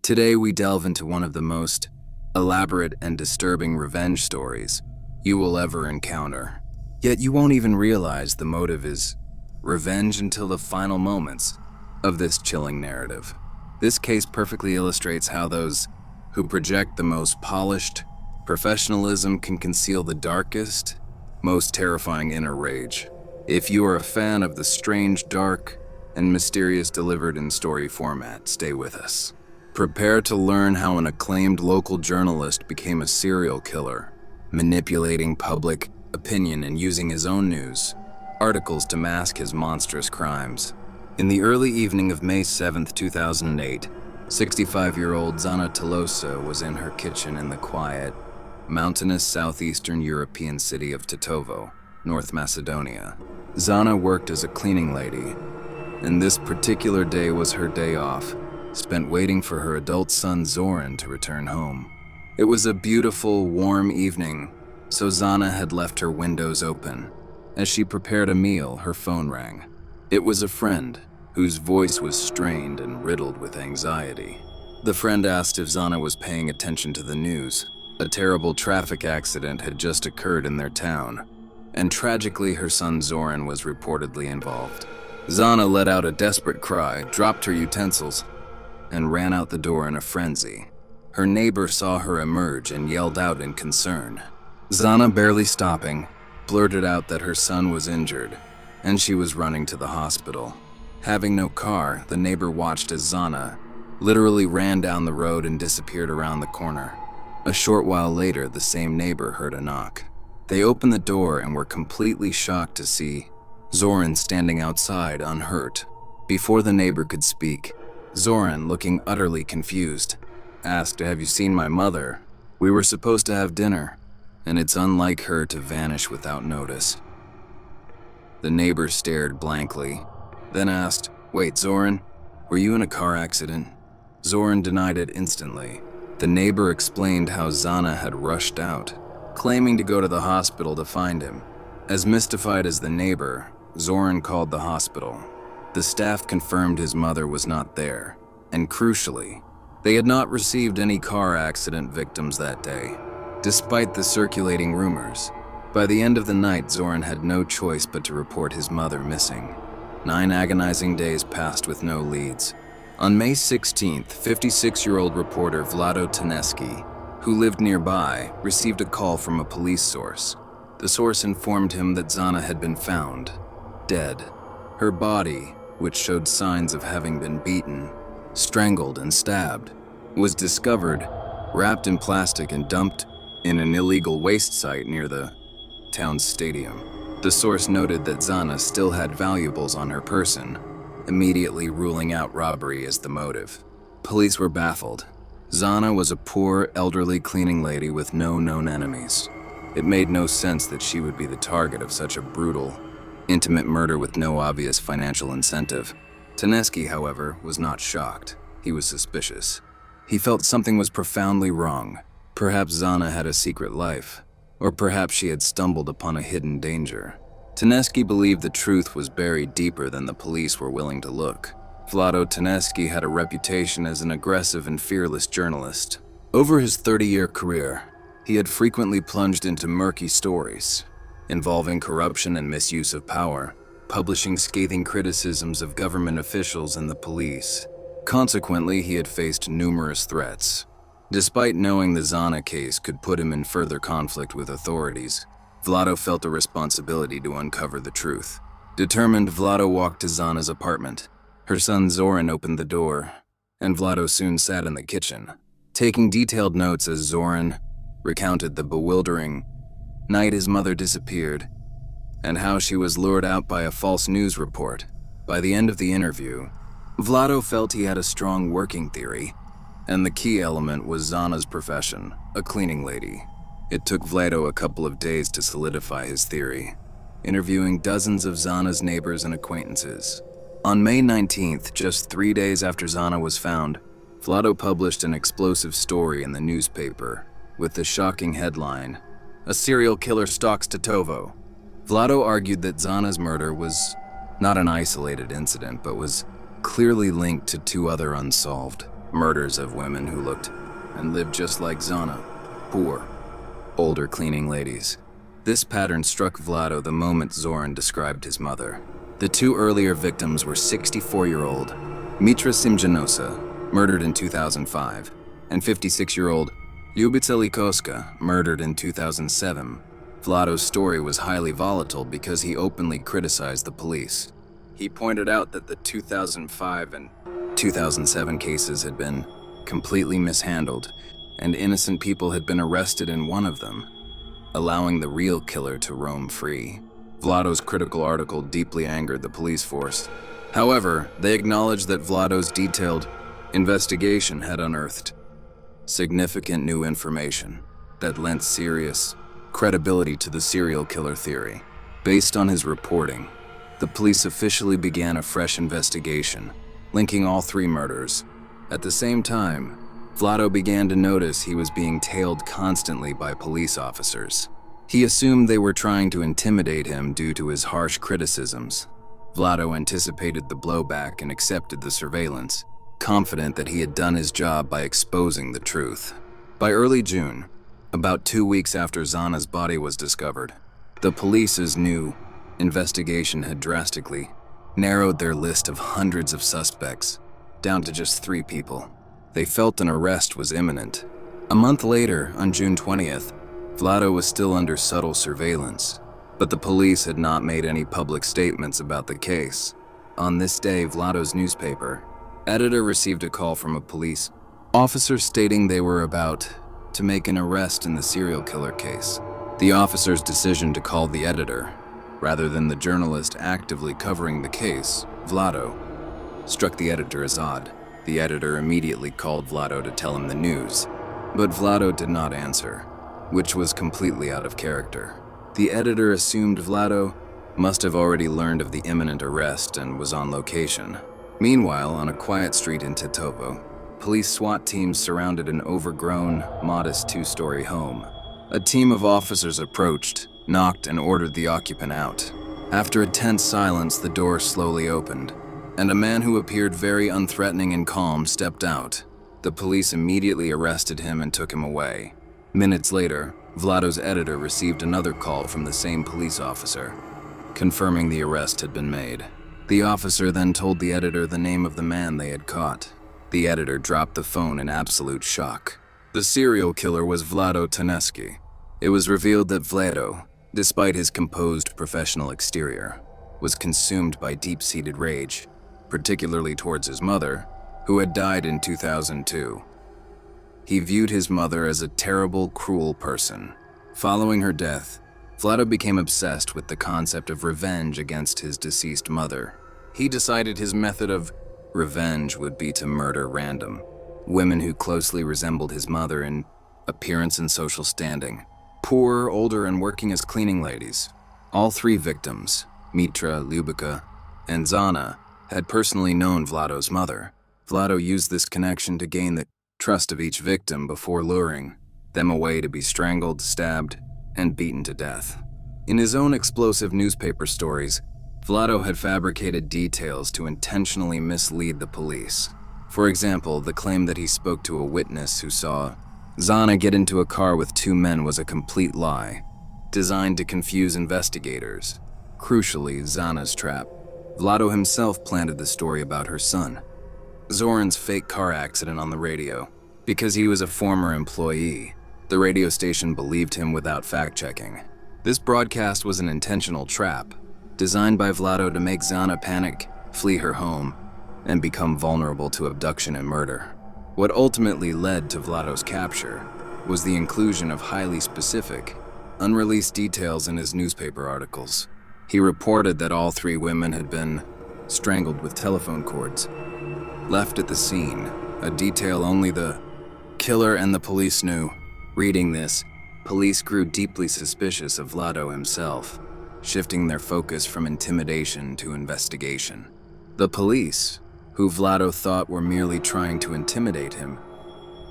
Today we delve into one of the most elaborate and disturbing revenge stories you will ever encounter. Yet you won't even realize the motive is revenge until the final moments of this chilling narrative. This case perfectly illustrates how those who project the most polished professionalism can conceal the darkest, most terrifying inner rage. If you are a fan of the strange, dark, and mysterious delivered in story format, stay with us. Prepare to learn how an acclaimed local journalist became a serial killer, manipulating public opinion and using his own news articles to mask his monstrous crimes. In the early evening of May 7, 2008, 65-year-old Zana Talosa was in her kitchen in the quiet, mountainous southeastern European city of Tetovo, North Macedonia. Zana worked as a cleaning lady, and this particular day was her day off, spent waiting for her adult son Zoran to return home. It was a beautiful, warm evening, so Zana had left her windows open. As she prepared a meal, her phone rang. It was a friend, whose voice was strained and riddled with anxiety. The friend asked if Zana was paying attention to the news. A terrible traffic accident had just occurred in their town, and tragically her son Zoran was reportedly involved. Zana let out a desperate cry, dropped her utensils, and ran out the door in a frenzy. Her neighbor saw her emerge and yelled out in concern. Zana, barely stopping, blurted out that her son was injured, and she was running to the hospital. Having no car, the neighbor watched as Zana literally ran down the road and disappeared around the corner. A short while later, the same neighbor heard a knock. They opened the door and were completely shocked to see Zoran standing outside unhurt. Before the neighbor could speak, Zoran, looking utterly confused, asked, "Have you seen my mother? We were supposed to have dinner, and it's unlike her to vanish without notice." The neighbor stared blankly, then asked, "Wait, Zoran, were you in a car accident?" Zoran denied it instantly. The neighbor explained how Zana had rushed out, claiming to go to the hospital to find him. As mystified as the neighbor, Zoran called the hospital. The staff confirmed his mother was not there, and crucially, they had not received any car accident victims that day, despite the circulating rumors. By the end of the night, Zoran had no choice but to report his mother missing. 9 agonizing days passed with no leads. On May 16th, 56-year-old reporter Vlado Taneski, who lived nearby, received a call from a police source. The source informed him that Zana had been found, dead. Her body, which showed signs of having been beaten, strangled, and stabbed, was discovered, wrapped in plastic and dumped in an illegal waste site near the town's stadium. The source noted that Zana still had valuables on her person, immediately ruling out robbery as the motive. Police were baffled. Zana was a poor, elderly cleaning lady with no known enemies. It made no sense that she would be the target of such a brutal, intimate murder with no obvious financial incentive. Taneski, however, was not shocked. He was suspicious. He felt something was profoundly wrong. Perhaps Zana had a secret life, or perhaps she had stumbled upon a hidden danger. Taneski believed the truth was buried deeper than the police were willing to look. Vlado Taneski had a reputation as an aggressive and fearless journalist. Over his 30-year career, he had frequently plunged into murky stories involving corruption and misuse of power, publishing scathing criticisms of government officials and the police. Consequently, he had faced numerous threats. Despite knowing the Zana case could put him in further conflict with authorities, Vlado felt a responsibility to uncover the truth. Determined, Vlado walked to Zana's apartment. Her son Zoran opened the door, and Vlado soon sat in the kitchen, taking detailed notes as Zoran recounted the bewildering night his mother disappeared and how she was lured out by a false news report. By the end of the interview, Vlado felt he had a strong working theory, and the key element was Zana's profession, a cleaning lady. It took Vlado a couple of days to solidify his theory, interviewing dozens of Zana's neighbors and acquaintances. On May 19th, just 3 days after Zana was found, Vlado published an explosive story in the newspaper with the shocking headline, "A serial killer stalks Tetovo." Vlado argued that Zana's murder was not an isolated incident, but was clearly linked to 2 other unsolved Murders of women who looked and lived just like Zana, poor, older cleaning ladies. This pattern struck Vlado the moment Zoran described his mother. The two earlier victims were 64-year-old Mitra Simjanosa, murdered in 2005, and 56-year-old Ljubica Likoska, murdered in 2007. Vlado's story was highly volatile because he openly criticized the police. He pointed out that the 2005 and 2007 cases had been completely mishandled, and innocent people had been arrested in one of them, allowing the real killer to roam free. Vlado's critical article deeply angered the police force. However, they acknowledged that Vlado's detailed investigation had unearthed significant new information that lent serious credibility to the serial killer theory. Based on his reporting, the police officially began a fresh investigation, linking all three murders. At the same time, Vlado began to notice he was being tailed constantly by police officers. He assumed they were trying to intimidate him due to his harsh criticisms. Vlado anticipated the blowback and accepted the surveillance, confident that he had done his job by exposing the truth. By early June, about 2 weeks after Zana's body was discovered, the police's new investigation had drastically narrowed their list of hundreds of suspects down to just 3 people. They felt an arrest was imminent. A month later, on June 20th, Vlado was still under subtle surveillance, but the police had not made any public statements about the case. On this day, Vlado's newspaper editor received a call from a police officer stating they were about to make an arrest in the serial killer case. The officer's decision to call the editor, rather than the journalist actively covering the case, Vlado, struck the editor as odd. The editor immediately called Vlado to tell him the news, but Vlado did not answer, which was completely out of character. The editor assumed Vlado must have already learned of the imminent arrest and was on location. Meanwhile, on a quiet street in Tetovo, police SWAT teams surrounded an overgrown, modest 2-story home. A team of officers approached, knocked, and ordered the occupant out. After a tense silence, the door slowly opened, and a man who appeared very unthreatening and calm stepped out. The police immediately arrested him and took him away. Minutes later, Vlado's editor received another call from the same police officer, confirming the arrest had been made. The officer then told the editor the name of the man they had caught. The editor dropped the phone in absolute shock. The serial killer was Vlado Taneski. It was revealed that Vlado, despite his composed professional exterior, was consumed by deep-seated rage, particularly towards his mother, who had died in 2002. He viewed his mother as a terrible, cruel person. Following her death, Vlado became obsessed with the concept of revenge against his deceased mother. He decided his method of revenge would be to murder random women who closely resembled his mother in appearance and social standing. Poor, older, and working as cleaning ladies. All 3 victims, Mitra, Ljubica, and Zana, had personally known Vlado's mother. Vlado used this connection to gain the trust of each victim before luring them away to be strangled, stabbed, and beaten to death. In his own explosive newspaper stories, Vlado had fabricated details to intentionally mislead the police. For example, the claim that he spoke to a witness who saw Zana get into a car with 2 men was a complete lie, designed to confuse investigators. Crucially, Zana's trap. Vlado himself planted the story about her son, Zoran's fake car accident on the radio. Because he was a former employee, the radio station believed him without fact-checking. This broadcast was an intentional trap, designed by Vlado to make Zana panic, flee her home, and become vulnerable to abduction and murder. What ultimately led to Vlado's capture was the inclusion of highly specific, unreleased details in his newspaper articles. He reported that all 3 women had been strangled with telephone cords, left at the scene, a detail only the killer and the police knew. Reading this, police grew deeply suspicious of Vlado himself, shifting their focus from intimidation to investigation. The police, who Vlado thought were merely trying to intimidate him,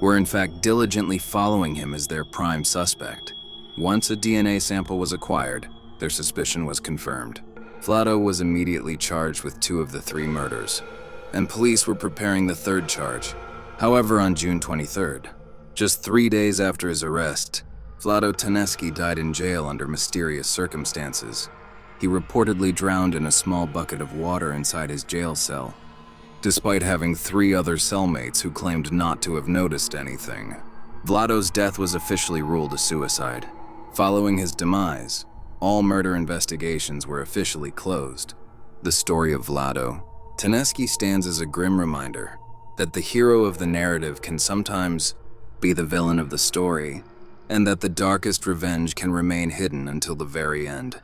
were in fact diligently following him as their prime suspect. Once a DNA sample was acquired, their suspicion was confirmed. Vlado was immediately charged with 2 of the 3 murders, and police were preparing the 3rd charge. However, on June 23rd, just 3 days after his arrest, Vlado Taneski died in jail under mysterious circumstances. He reportedly drowned in a small bucket of water inside his jail cell, despite having 3 other cellmates who claimed not to have noticed anything. Vlado's death was officially ruled a suicide. Following his demise, all murder investigations were officially closed. The story of Vlado Taneski stands as a grim reminder that the hero of the narrative can sometimes be the villain of the story, and that the darkest revenge can remain hidden until the very end.